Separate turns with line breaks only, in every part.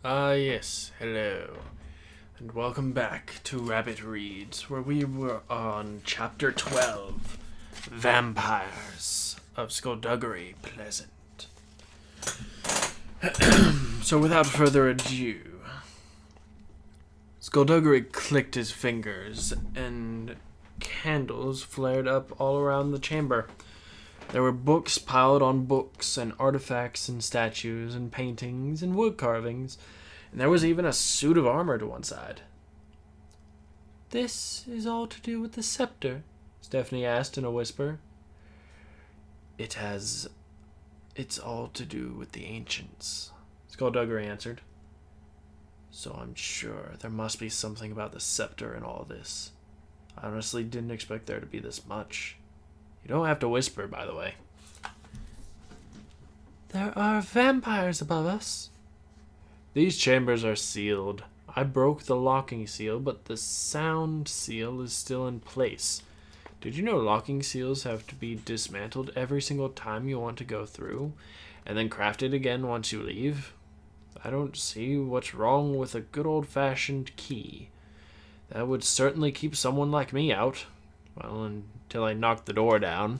Yes, hello. And welcome back to Rabbit Reads, where we were on Chapter 12, Vampires of Skulduggery Pleasant. So without further ado, Skulduggery clicked his fingers, and candles flared up all around the chamber. There were books piled on books, and artifacts and statues and paintings and wood carvings, and there was even a suit of armor to one side. "This is all to do with the scepter?" Stephanie asked in a whisper. It's all to do with the ancients," Skulduggery answered. "So I'm sure there must be something about the scepter in all this. I honestly didn't expect there to be this much. You don't have to whisper, by the way." "There are vampires above us." "These chambers are sealed. I broke the locking seal, but the sound seal is still in place. Did you know locking seals have to be dismantled every single time you want to go through, and then crafted again once you leave? I don't see what's wrong with a good old-fashioned key. That would certainly keep someone like me out. Well, until I knocked the door down."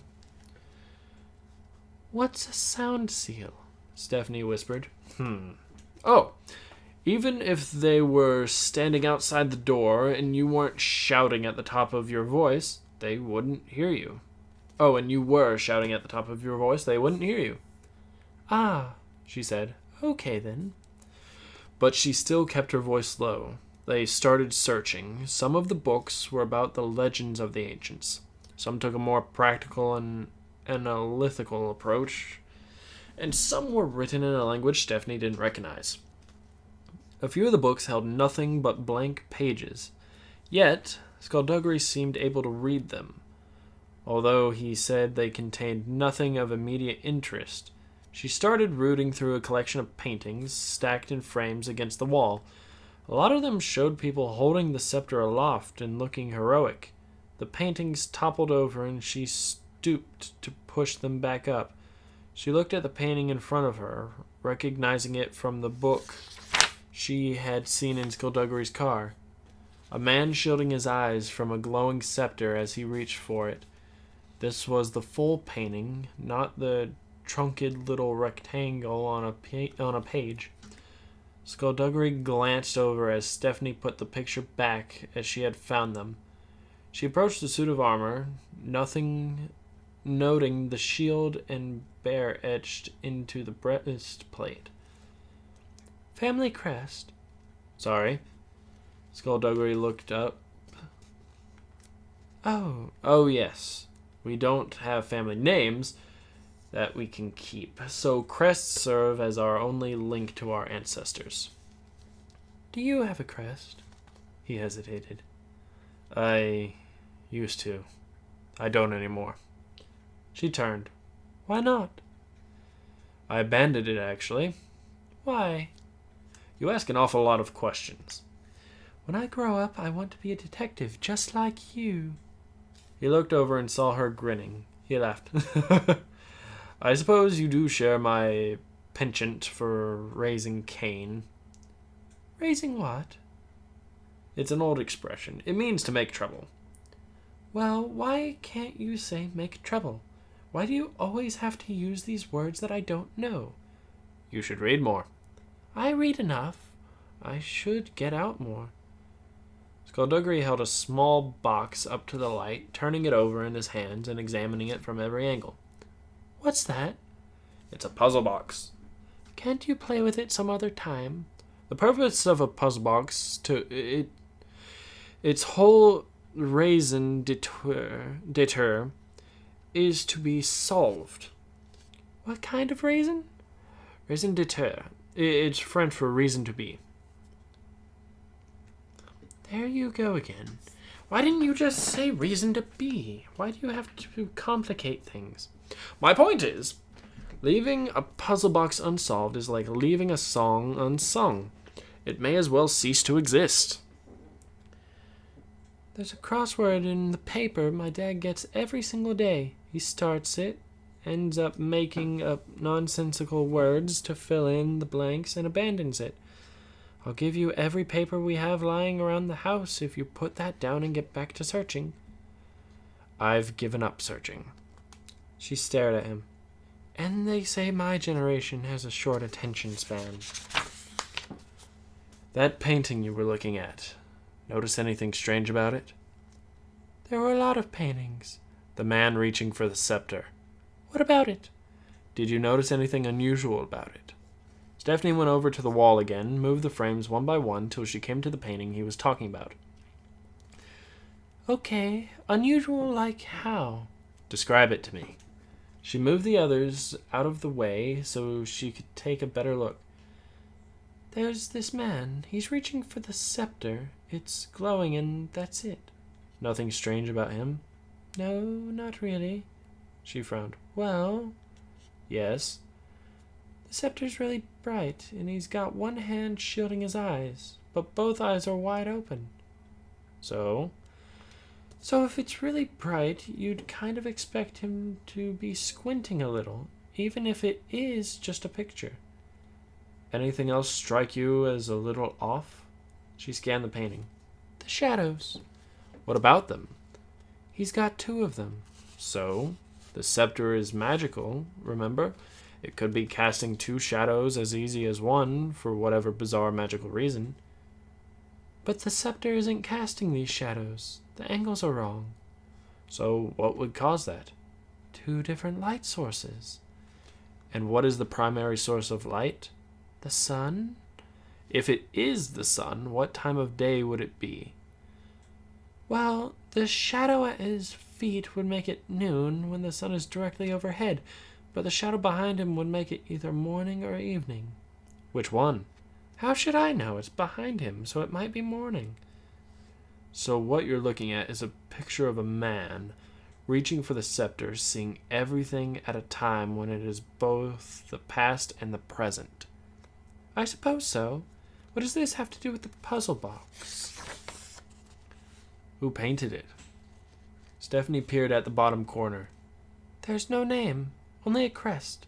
"What's a sound seal?" Stephanie whispered. Oh, even if they were standing outside the door and you weren't shouting at the top of your voice, they wouldn't hear you. Oh, and you were shouting at the top of your voice, they wouldn't hear you. "Ah," she said. "Okay, then." But she still kept her voice low. They started searching. Some of the books were about the legends of the ancients. Some took a more practical and analytical approach, and some were written in a language Stephanie didn't recognize. A few of the books held nothing but blank pages, yet Skulduggery seemed able to read them. Although he said they contained nothing of immediate interest, she started rooting through a collection of paintings stacked in frames against the wall. A lot of them showed people holding the scepter aloft and looking heroic. The paintings toppled over and she stooped to push them back up. She looked at the painting in front of her, recognizing it from the book she had seen in Skulduggery's car. A man shielding his eyes from a glowing scepter as he reached for it. This was the full painting, not the truncated little rectangle on a page. Skulduggery glanced over as Stephanie put the picture back as she had found them. She approached the suit of armor, noting the shield and bear etched into the breastplate. "Family crest." "Sorry." Skulduggery looked up. Oh, yes. We don't have family names that we can keep, so crests serve as our only link to our ancestors." "Do you have a crest?" He hesitated. "I used to. I don't anymore." She turned. "Why not?" "I abandoned it, actually." "Why?" "You ask an awful lot of questions." "When I grow up, I want to be a detective, just like you." He looked over and saw her grinning. He laughed. "I suppose you do share my penchant for raising Cain." "Raising what?" "It's an old expression. It means to make trouble." "Well, why can't you say make trouble? Why do you always have to use these words that I don't know?" "You should read more." "I read enough. I should get out more." Skulduggery held a small box up to the light, turning it over in his hands and examining it from every angle. "What's that?" "It's a puzzle box." "Can't you play with it some other time?" "The purpose of a puzzle box its whole raison d'etre is to be solved." "What kind of raison?" "Raison d'etre. It's French for reason to be." "There you go again. Why didn't you just say reason to be? Why do you have to complicate things?" "My point is, leaving a puzzle box unsolved is like leaving a song unsung. It may as well cease to exist." "There's a crossword in the paper my dad gets every single day. He starts it, ends up making up nonsensical words to fill in the blanks, and abandons it. I'll give you every paper we have lying around the house if you put that down and get back to searching. I've given up searching. She stared at him. And they say my generation has a short attention span. That painting you were looking at, notice anything strange about it? There were a lot of paintings. The man reaching for the scepter. What about it? Did you notice anything unusual about it? Stephanie went over to the wall again, moved the frames one by one till she came to the painting he was talking about. Okay, unusual like how? Describe it to me. She moved the others out of the way so she could take a better look. There's this man. He's reaching for the scepter. It's glowing and that's it. Nothing strange about him? No, not really. She frowned. Well, yes. The scepter's really bright, and he's got one hand shielding his eyes, but both eyes are wide open. So? So if it's really bright, you'd kind of expect him to be squinting a little, even if it is just a picture. Anything else strike you as a little off? She scanned the painting. The shadows. What about them? He's got two of them. So? The scepter is magical, remember? It could be casting two shadows as easy as one, for whatever bizarre magical reason. But the scepter isn't casting these shadows. The angles are wrong. So what would cause that? Two different light sources. And what is the primary source of light? The sun? If it is the sun, what time of day would it be? Well, the shadow at his feet would make it noon when the sun is directly overhead, but the shadow behind him would make it either morning or evening. Which one? How should I know? It's behind him, so it might be morning. So what you're looking at is a picture of a man reaching for the scepter, seeing everything at a time when it is both the past and the present. I suppose so. What does this have to do with the puzzle box? Who painted it? Stephanie peered at the bottom corner. There's no name. Only a crest.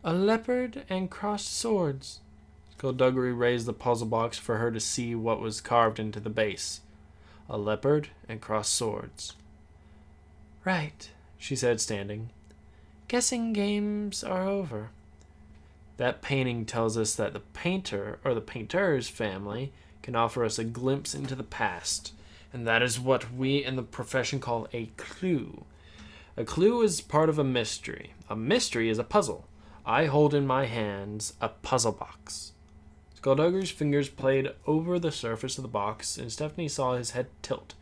A leopard and crossed swords. Skulduggery raised the puzzle box for her to see what was carved into the base. A leopard and crossed swords. Right, she said, standing. Guessing games are over. That painting tells us that the painter, or the painter's family, can offer us a glimpse into the past, and that is what we in the profession call a clue. A clue is part of a mystery. A mystery is a puzzle. I hold in my hands a puzzle box. Skulduggery's fingers played over the surface of the box, and Stephanie saw his head tilt.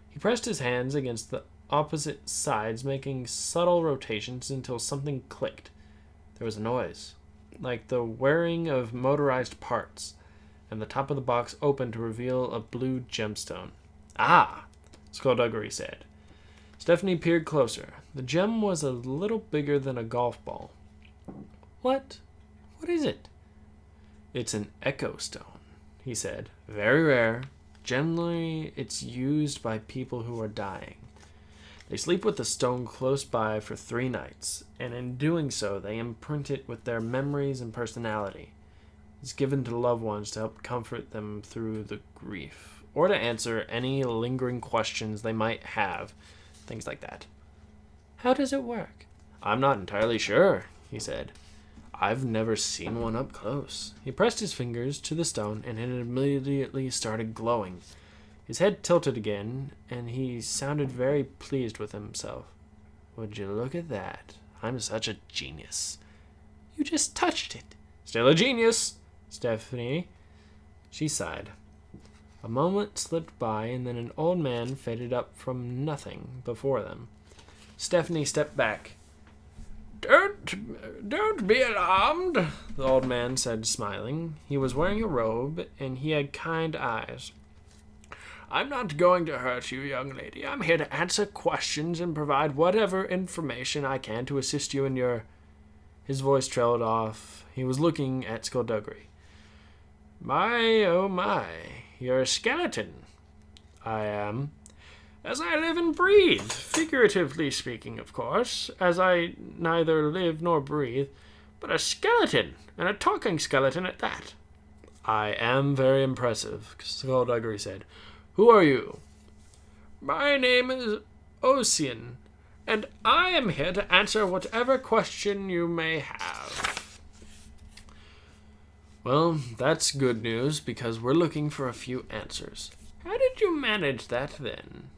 He pressed his hands against the opposite sides, making subtle rotations until something clicked. There was a noise, like the whirring of motorized parts, and the top of the box opened to reveal a blue gemstone. Ah, Skulduggery said. Stephanie peered closer. The gem was a little bigger than a golf ball. What? What is it? It's an echo stone, he said. Very rare. Generally, it's used by people who are dying. They sleep with the stone close by for 3 nights, and in doing so, they imprint it with their memories and personality. It's given to loved ones to help comfort them through the grief, or to answer any lingering questions they might have. Things like that. How does it work? I'm not entirely sure, he said. I've never seen one up close. He pressed his fingers to the stone, and it immediately started glowing. His head tilted again, and he sounded very pleased with himself. Would you look at that? I'm such a genius. You just touched it. Still a genius, Stephanie. She sighed. A moment slipped by, and then an old man faded up from nothing before them. Stephanie stepped back. Don't be alarmed, the old man said, smiling. He was wearing a robe, and he had kind eyes. I'm not going to hurt you, young lady. I'm here to answer questions and provide whatever information I can to assist you in your... His voice trailed off. He was looking at Skulduggery. My, oh my, you're a skeleton. I am. As I live and breathe, figuratively speaking, of course, as I neither live nor breathe, but a skeleton, and a talking skeleton at that. I am very impressive, Skulduggery said. Who are you? My name is Ocean, and I am here to answer whatever question you may have. Well, that's good news, because we're looking for a few answers. How did you manage that, then?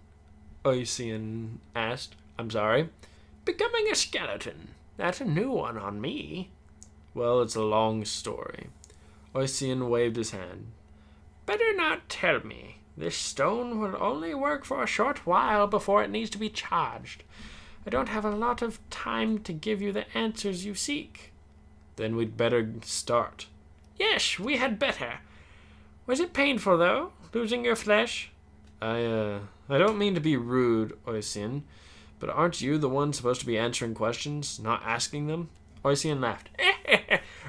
Ocean asked. I'm sorry? Becoming a skeleton. That's a new one on me. Well, it's a long story. Ocean waved his hand. Better not tell me. This stone will only work for a short while before it needs to be charged. I don't have a lot of time to give you the answers you seek. Then we'd better start. Yes, we had better. Was it painful, though, losing your flesh? I don't mean to be rude, Oisin, but aren't you the one supposed to be answering questions, not asking them? Oisin laughed.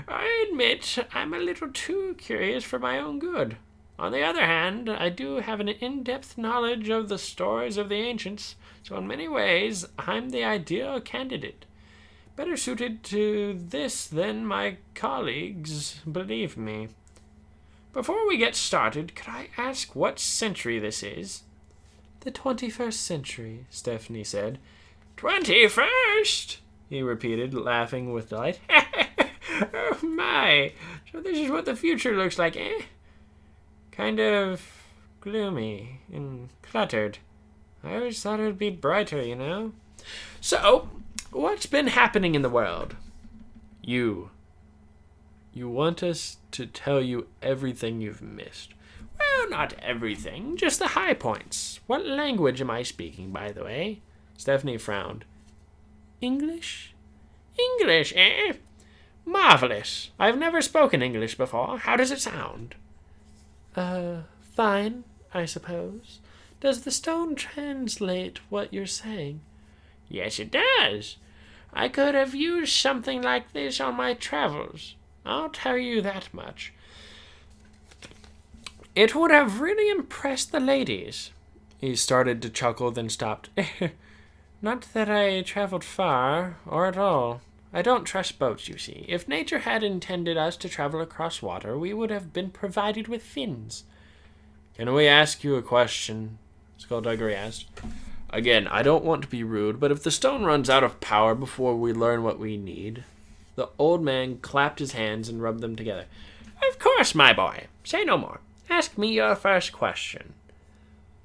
I admit I'm a little too curious for my own good. On the other hand, I do have an in-depth knowledge of the stories of the ancients, so in many ways I'm the ideal candidate. Better suited to this than my colleagues, believe me. Before we get started, could I ask what century this is? The 21st century, Stephanie said. 21st? He repeated, laughing with delight. Oh my! So this is what the future looks like, eh? Kind of gloomy and cluttered. I always thought it would be brighter, you know? So, what's been happening in the world? You want us to tell you everything you've missed. Well, not everything, just the high points. What language am I speaking, by the way? Stephanie frowned. English? English, eh? Marvelous. I've never spoken English before. How does it sound? Fine, I suppose. Does the stone translate what you're saying? Yes, it does. I could have used something like this on my travels. I'll tell you that much. It would have really impressed the ladies. He started to chuckle, then stopped. Not that I traveled far, or at all. I don't trust boats, you see. If nature had intended us to travel across water, we would have been provided with fins. Can we ask you a question? Skulduggery asked. Again, I don't want to be rude, but if the stone runs out of power before we learn what we need... The old man clapped his hands and rubbed them together. Of course, my boy. Say no more. Ask me your first question.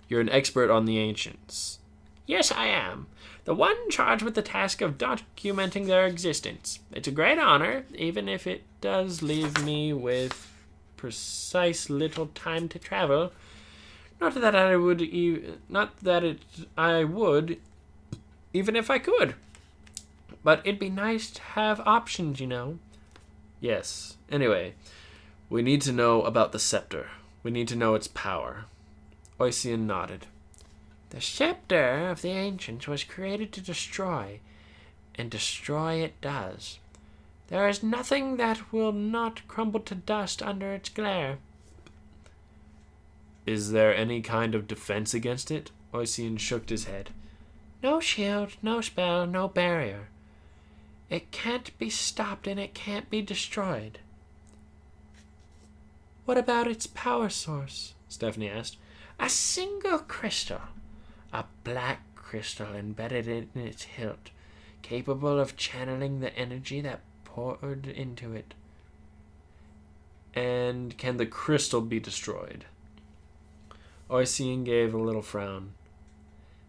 You're an expert on the ancients. Yes, I am. The one charged with the task of documenting their existence. It's a great honor, even if it does leave me with precise little time to travel. Not that I would, even if I could. But it'd be nice to have options, you know. Yes. Anyway, we need to know about the scepter. We need to know its power. Oisin nodded. The scepter of the ancients was created to destroy, and destroy it does. There is nothing that will not crumble to dust under its glare. Is there any kind of defense against it? Oisin shook his head. No shield, no spell, no barrier. It can't be stopped and it can't be destroyed. What about its power source? Stephanie asked. A single crystal. A black crystal embedded in its hilt, capable of channeling the energy that poured into it. And can the crystal be destroyed? Oisin gave a little frown.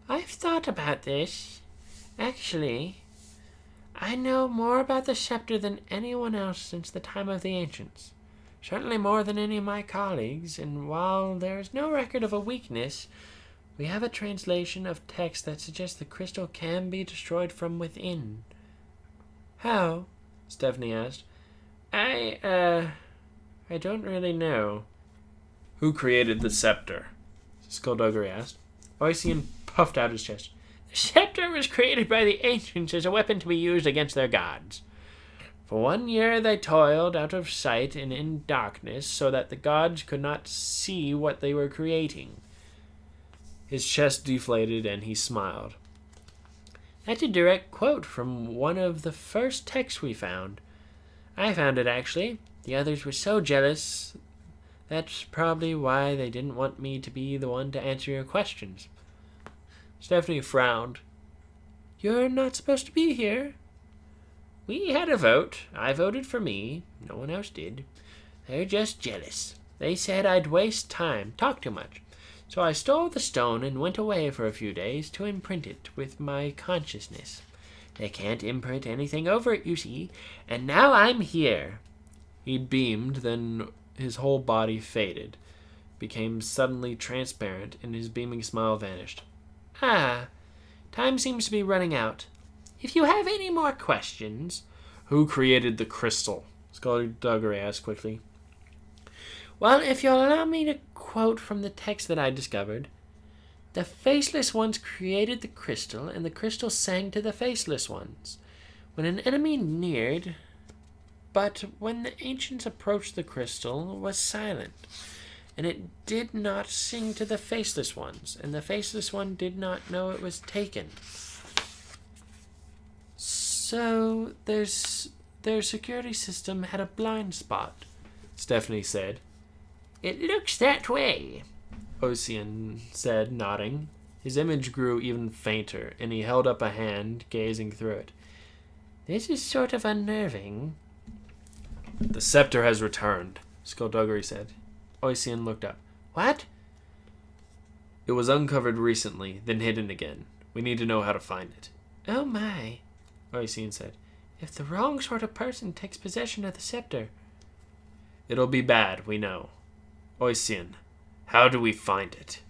I've thought about this. Actually, I know more about the scepter than anyone else since the time of the ancients. Certainly more than any of my colleagues, and while there is no record of a weakness, we have a translation of text that suggests the crystal can be destroyed from within. How? Stephanie asked. I don't really know. Who created the scepter? Skulduggery asked. Oisin puffed out his chest. The scepter was created by the ancients as a weapon to be used against their gods. For 1 year they toiled out of sight and in darkness so that the gods could not see what they were creating. His chest deflated and he smiled. That's a direct quote from one of the first texts we found. I found it, actually. The others were so jealous That's probably why they didn't want me to be the one to answer your questions. Stephanie frowned. You're not supposed to be here. We had a vote. I voted for me. No one else did. They're just jealous. They said I'd waste time, talk too much. So I stole the stone and went away for a few days to imprint it with my consciousness. They can't imprint anything over it, you see, and now I'm here. He beamed, then his whole body faded, became suddenly transparent, and his beaming smile vanished. Ah, time seems to be running out. If you have any more questions... Who created the crystal? Skulduggery asked quickly. Well, if you'll allow me to quote from the text that I discovered. The faceless ones created the crystal, and the crystal sang to the faceless ones. When an enemy neared... But when the ancients approached the crystal, it was silent, and it did not sing to the faceless ones, and the faceless one did not know it was taken. So their security system had a blind spot, Stephanie said. It looks that way, Ocean said, nodding. His image grew even fainter, and he held up a hand, gazing through it. This is sort of unnerving. The scepter has returned, Skulduggery said. Ocean looked up. What? It was uncovered recently, then hidden again. We need to know how to find it. Oh my, Ocean said. If the wrong sort of person takes possession of the scepter... It'll be bad, we know. Ocean, how do we find it?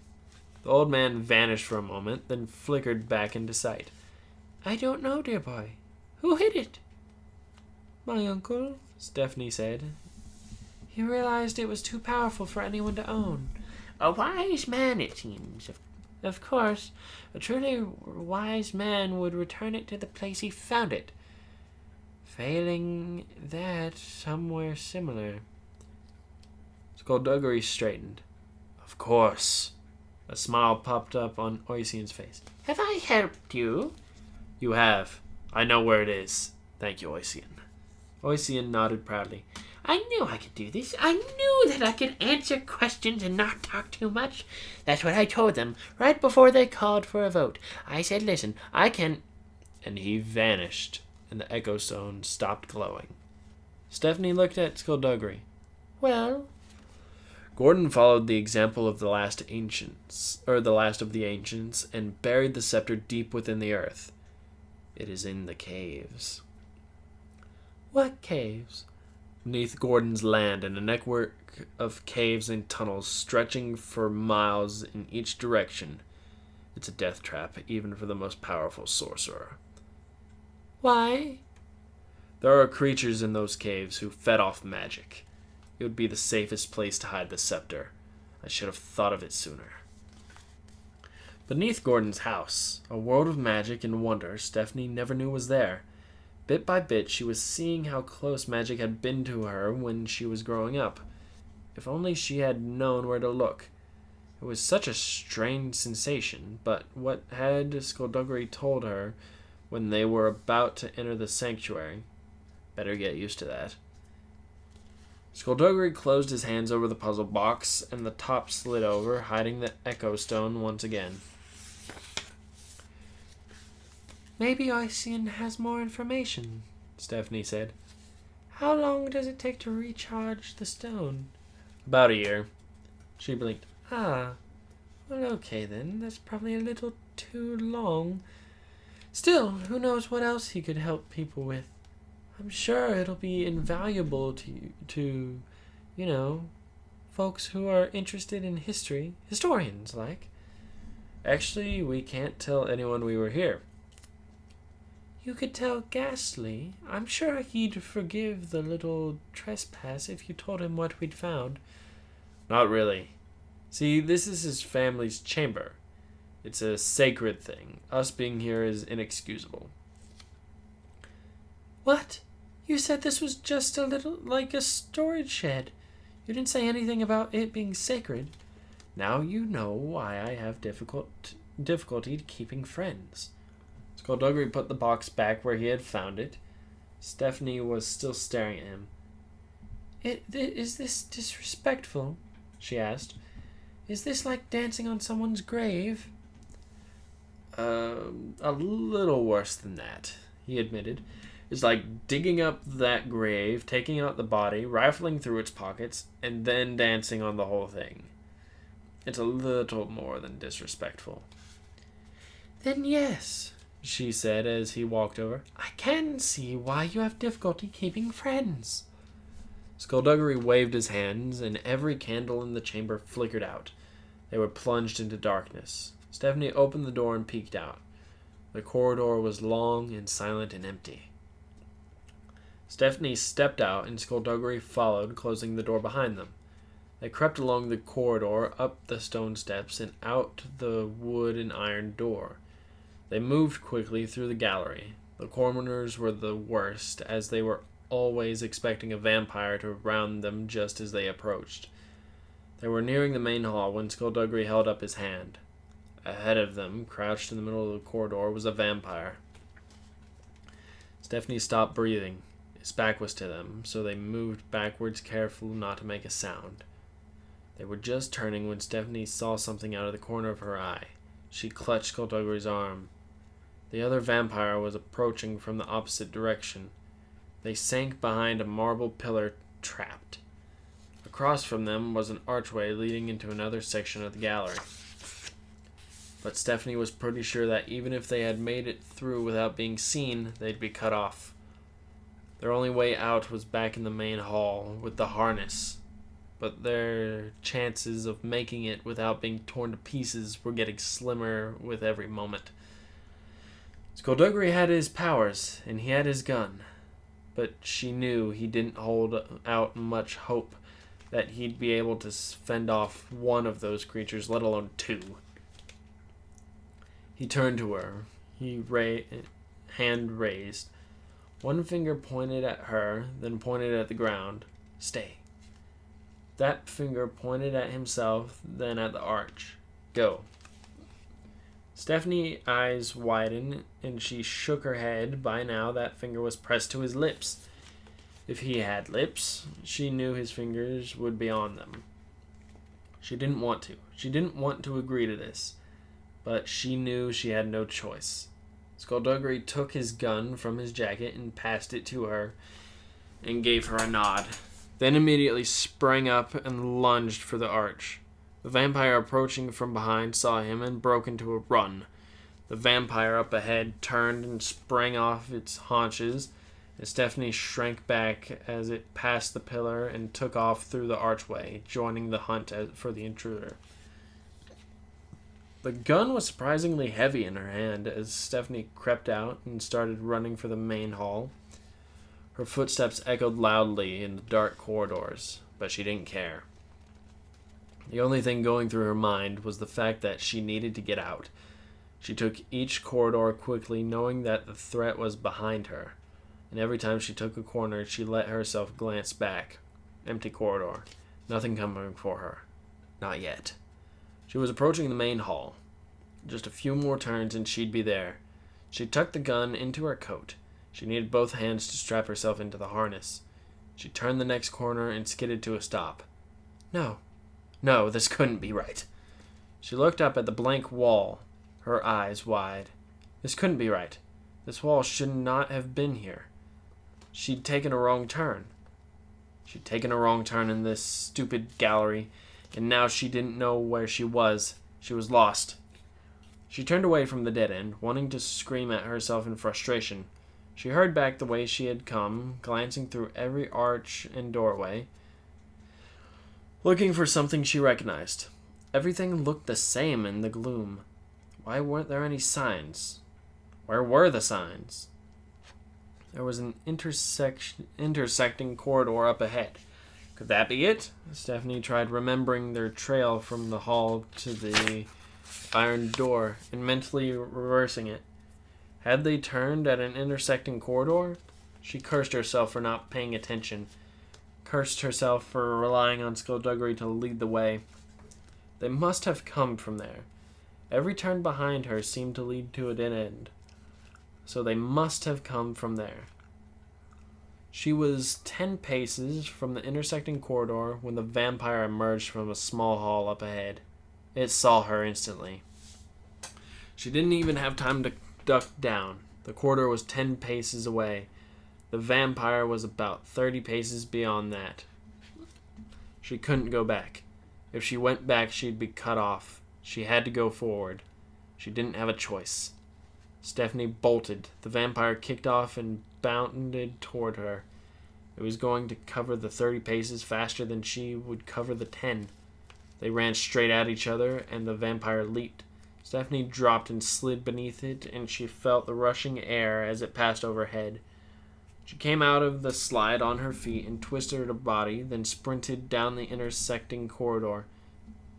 The old man vanished for a moment, then flickered back into sight. I don't know, dear boy. Who hid it? My uncle, Stephanie said. He realized it was too powerful for anyone to own. A wise man, it seems. Of course, a truly wise man would return it to the place he found it. Failing that, somewhere similar. Skulduggery straightened. Of course. A smile popped up on Oisin's face. Have I helped you? You have. I know where it is. Thank you, Oisin. Oisin nodded proudly. I knew I could do this. I knew that I could answer questions and not talk too much. That's what I told them right before they called for a vote. I said, listen, I can... And he vanished, and the Echo Stone stopped glowing. Stephanie looked at Skulduggery. Well... Gordon followed the example of the last of the ancients, and buried the scepter deep within the earth. It is in the caves. What caves? Beneath Gordon's land, and a network of caves and tunnels stretching for miles in each direction. It's a death trap, even for the most powerful sorcerer. Why? There are creatures in those caves who fed off magic. It would be the safest place to hide the scepter. I should have thought of it sooner. Beneath Gordon's house, a world of magic and wonder Stephanie never knew was there. Bit by bit, she was seeing how close magic had been to her when she was growing up. If only she had known where to look. It was such a strange sensation, but what had Skulduggery told her when they were about to enter the sanctuary? Better get used to that. Skulduggery closed his hands over the puzzle box, and the top slid over, hiding the Echo Stone once again. Maybe Oisin has more information, Stephanie said. How long does it take to recharge the stone? About a year. She blinked. Ah, well, okay then. That's probably a little too long. Still, who knows what else he could help people with. I'm sure it'll be invaluable to folks who are interested in history. Historians, like. Actually, we can't tell anyone we were here. You could tell Ghastly. I'm sure he'd forgive the little trespass if you told him what we'd found. Not really. See, this is his family's chamber. It's a sacred thing. Us being here is inexcusable. What? You said this was just a little, like a storage shed. You didn't say anything about it being sacred. Now you know why I have difficulty keeping friends. Skulduggery put the box back where he had found it. Stephanie was still staring at him. Is this disrespectful? she asked. "Is this like dancing on someone's grave?" A little worse than that," he admitted. "It's like digging up that grave, taking out the body, rifling through its pockets, and then dancing on the whole thing. It's a little more than disrespectful." "Then yes," she said as he walked over. "I can see why you have difficulty keeping friends." Skulduggery waved his hands, and every candle in the chamber flickered out. They were plunged into darkness. Stephanie opened the door and peeked out. The corridor was long and silent and empty. Stephanie stepped out, and Skulduggery followed, closing the door behind them. They crept along the corridor, up the stone steps, and out the wood and iron door. They moved quickly through the gallery. The corners were the worst, as they were always expecting a vampire to round them just as they approached. They were nearing the main hall when Skulduggery held up his hand. Ahead of them, crouched in the middle of the corridor, was a vampire. Stephanie stopped breathing. His back was to them, so they moved backwards, careful not to make a sound. They were just turning when Stephanie saw something out of the corner of her eye. She clutched Skulduggery's arm. The other vampire was approaching from the opposite direction. They sank behind a marble pillar, trapped. Across from them was an archway leading into another section of the gallery. But Stephanie was pretty sure that even if they had made it through without being seen, they'd be cut off. Their only way out was back in the main hall with the harness, but their chances of making it without being torn to pieces were getting slimmer with every moment. Skulduggery had his powers, and he had his gun, but she knew he didn't hold out much hope that he'd be able to fend off one of those creatures, let alone two. He turned to her, hand raised. One finger pointed at her, then pointed at the ground. "Stay." That finger pointed at himself, then at the arch. "Go." Stephanie's eyes widened, and she shook her head. By now, that finger was pressed to his lips. If he had lips, she knew his fingers would be on them. She didn't want to. She didn't want to agree to this. But she knew she had no choice. Skulduggery took his gun from his jacket and passed it to her and gave her a nod, then immediately sprang up and lunged for the arch. The vampire approaching from behind saw him and broke into a run. The vampire up ahead turned and sprang off its haunches, and Stephanie shrank back as it passed the pillar and took off through the archway, joining the hunt for the intruder. The gun was surprisingly heavy in her hand as Stephanie crept out and started running for the main hall. Her footsteps echoed loudly in the dark corridors, but she didn't care. The only thing going through her mind was the fact that she needed to get out. She took each corridor quickly, knowing that the threat was behind her, and every time she took a corner, she let herself glance back. Empty corridor. Nothing coming for her. Not yet. She was approaching the main hall. Just a few more turns and she'd be there. She tucked the gun into her coat. She needed both hands to strap herself into the harness. She turned the next corner and skidded to a stop. No, this couldn't be right. She looked up at the blank wall, her eyes wide. This couldn't be right. This wall should not have been here. She'd taken a wrong turn. She'd taken a wrong turn in this stupid gallery, and now she didn't know where she was. She was lost. She turned away from the dead end, wanting to scream at herself in frustration. She hurried back the way she had come, glancing through every arch and doorway, looking for something she recognized. Everything looked the same in the gloom. Why weren't there any signs? Where were the signs? There was an intersecting corridor up ahead. Could that be it? Stephanie tried remembering their trail from the hall to the iron door and mentally reversing it. Had they turned at an intersecting corridor? She cursed herself for not paying attention, cursed herself for relying on Skulduggery to lead the way. They must have come from there. Every turn behind her seemed to lead to a dead end, so they must have come from there. She was 10 paces from the intersecting corridor when the vampire emerged from a small hall up ahead. It saw her instantly. She didn't even have time to duck down. The corridor was 10 paces away. The vampire was about 30 paces beyond that. She couldn't go back. If she went back, she'd be cut off. She had to go forward. She didn't have a choice. Stephanie bolted. The vampire kicked off and bounded toward her. It was going to cover the 30 paces faster than she would cover the 10. They ran straight at each other, and the vampire leaped. Stephanie dropped and slid beneath it, and she felt the rushing air as it passed overhead. She came out of the slide on her feet and twisted her body, then sprinted down the intersecting corridor.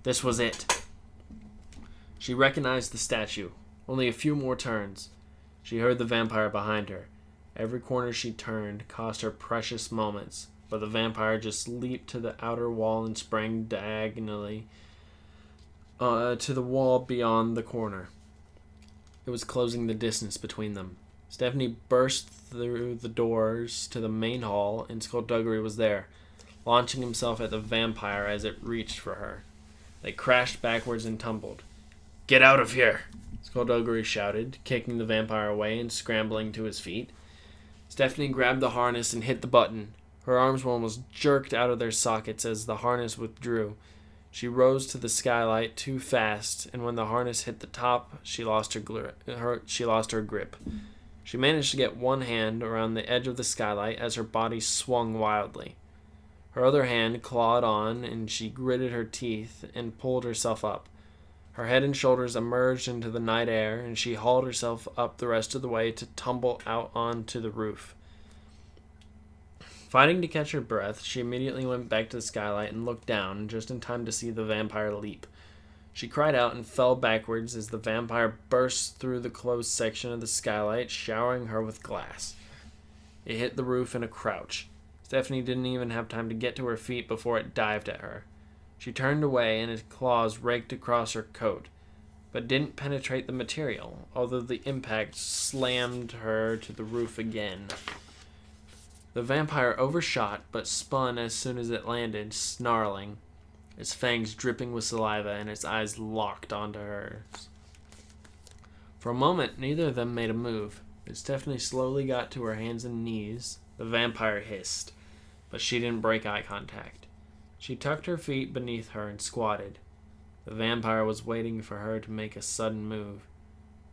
This was it. She recognized the statue. Only a few more turns. She heard the vampire behind her. Every corner she turned cost her precious moments, but the vampire just leaped to the outer wall and sprang diagonally to the wall beyond the corner. It was closing the distance between them. Stephanie burst through the doors to the main hall, and Skulduggery was there, launching himself at the vampire as it reached for her. They crashed backwards and tumbled. "Get out of here!" Skulduggery shouted, kicking the vampire away and scrambling to his feet. Stephanie grabbed the harness and hit the button. Her arms were almost jerked out of their sockets as the harness withdrew. She rose to the skylight too fast, and when the harness hit the top, she lost her grip. She managed to get one hand around the edge of the skylight as her body swung wildly. Her other hand clawed on, and she gritted her teeth and pulled herself up. Her head and shoulders emerged into the night air, and she hauled herself up the rest of the way to tumble out onto the roof. Fighting to catch her breath, she immediately went back to the skylight and looked down, just in time to see the vampire leap. She cried out and fell backwards as the vampire burst through the closed section of the skylight, showering her with glass. It hit the roof in a crouch. Stephanie didn't even have time to get to her feet before it dived at her. She turned away, and its claws raked across her coat, but didn't penetrate the material, although the impact slammed her to the roof again. The vampire overshot, but spun as soon as it landed, snarling, its fangs dripping with saliva and its eyes locked onto hers. For a moment, neither of them made a move. As Stephanie slowly got to her hands and knees, the vampire hissed, but she didn't break eye contact. She tucked her feet beneath her and squatted. The vampire was waiting for her to make a sudden move.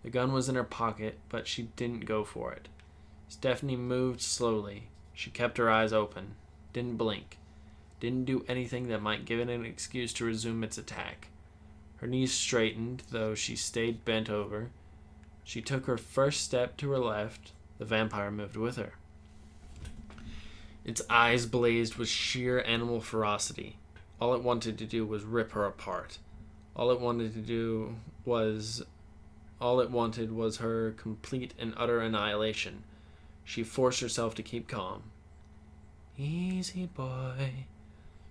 The gun was in her pocket, but she didn't go for it. Stephanie moved slowly. She kept her eyes open, didn't blink, didn't do anything that might give it an excuse to resume its attack. Her knees straightened, though she stayed bent over. She took her first step to her left. The vampire moved with her. Its eyes blazed with sheer animal ferocity. All it wanted to do was rip her apart. All it wanted was her complete and utter annihilation. She forced herself to keep calm. "Easy, boy,"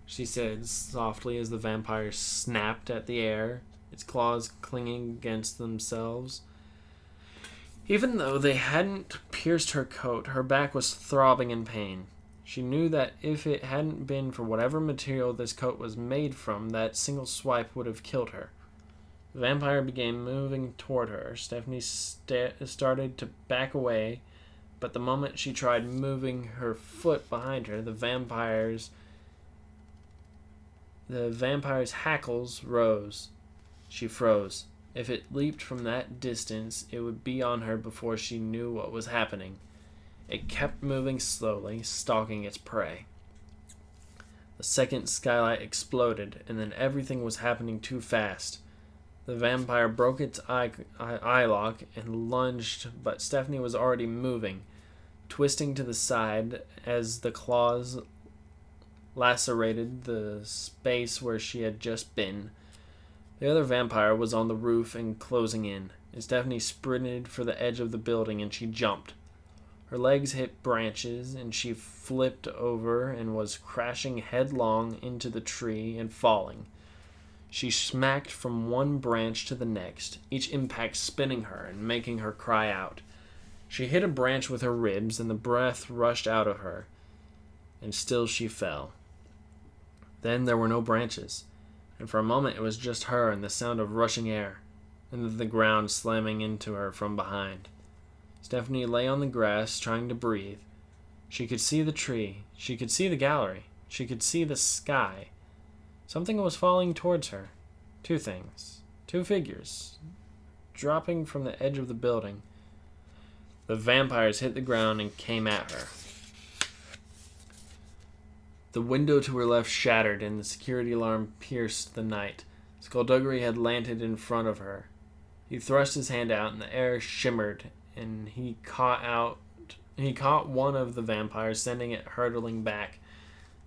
she said softly as the vampire snapped at the air, its claws clinging against themselves. Even though they hadn't pierced her coat, her back was throbbing in pain. She knew that if it hadn't been for whatever material this coat was made from, that single swipe would have killed her. The vampire began moving toward her. Stephanie started to back away, but the moment she tried moving her foot behind her, the vampire's hackles rose. She froze. If it leaped from that distance, it would be on her before she knew what was happening. It kept moving slowly, stalking its prey. The second skylight exploded, and then everything was happening too fast. The vampire broke its eye lock and lunged, but Stephanie was already moving, twisting to the side as the claws lacerated the space where she had just been. The other vampire was on the roof and closing in. And Stephanie sprinted for the edge of the building, and she jumped. Her legs hit branches, and she flipped over and was crashing headlong into the tree and falling. She smacked from one branch to the next, each impact spinning her and making her cry out. She hit a branch with her ribs, and the breath rushed out of her. and still she fell. Then there were no branches, and for a moment it was just her and the sound of rushing air, and then the ground slamming into her from behind. Stephanie lay on the grass, trying to breathe. She could see the tree. She could see the gallery. She could see the sky. Something was falling towards her. Two things. Two figures. Dropping from the edge of the building. The vampires hit the ground and came at her. The window to her left shattered, and the security alarm pierced the night. Skulduggery had landed in front of her. He thrust his hand out, and the air shimmered, and he caught one of the vampires, sending it hurtling back.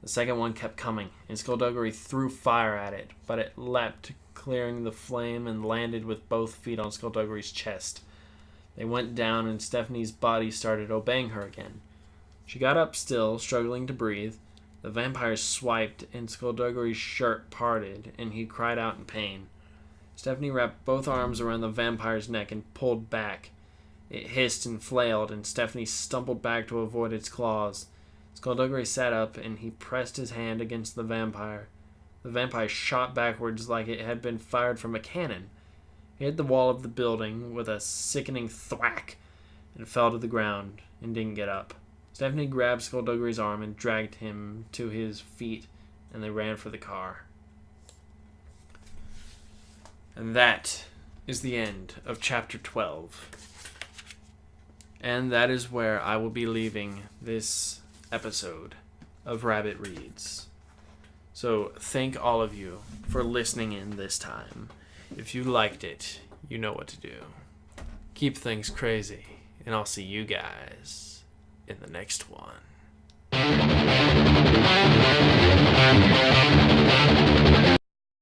The second one kept coming, and Skulduggery threw fire at it, but it leapt, clearing the flame, and landed with both feet on Skulduggery's chest. They went down, and Stephanie's body started obeying her again. She got up still, struggling to breathe. The vampire swiped, and Skulduggery's shirt parted, and he cried out in pain. Stephanie wrapped both arms around the vampire's neck and pulled back. It hissed and flailed, and Stephanie stumbled back to avoid its claws. Skulduggery sat up, and he pressed his hand against the vampire. The vampire shot backwards like it had been fired from a cannon. It hit the wall of the building with a sickening thwack, and fell to the ground, and didn't get up. Stephanie grabbed Skulduggery's arm and dragged him to his feet, and they ran for the car. And that is the end of Chapter 12. And that is where I will be leaving this episode of Rabbit Reads. So thank all of you for listening in this time. If you liked it, you know what to do. Keep things crazy, and I'll see you guys in the next one.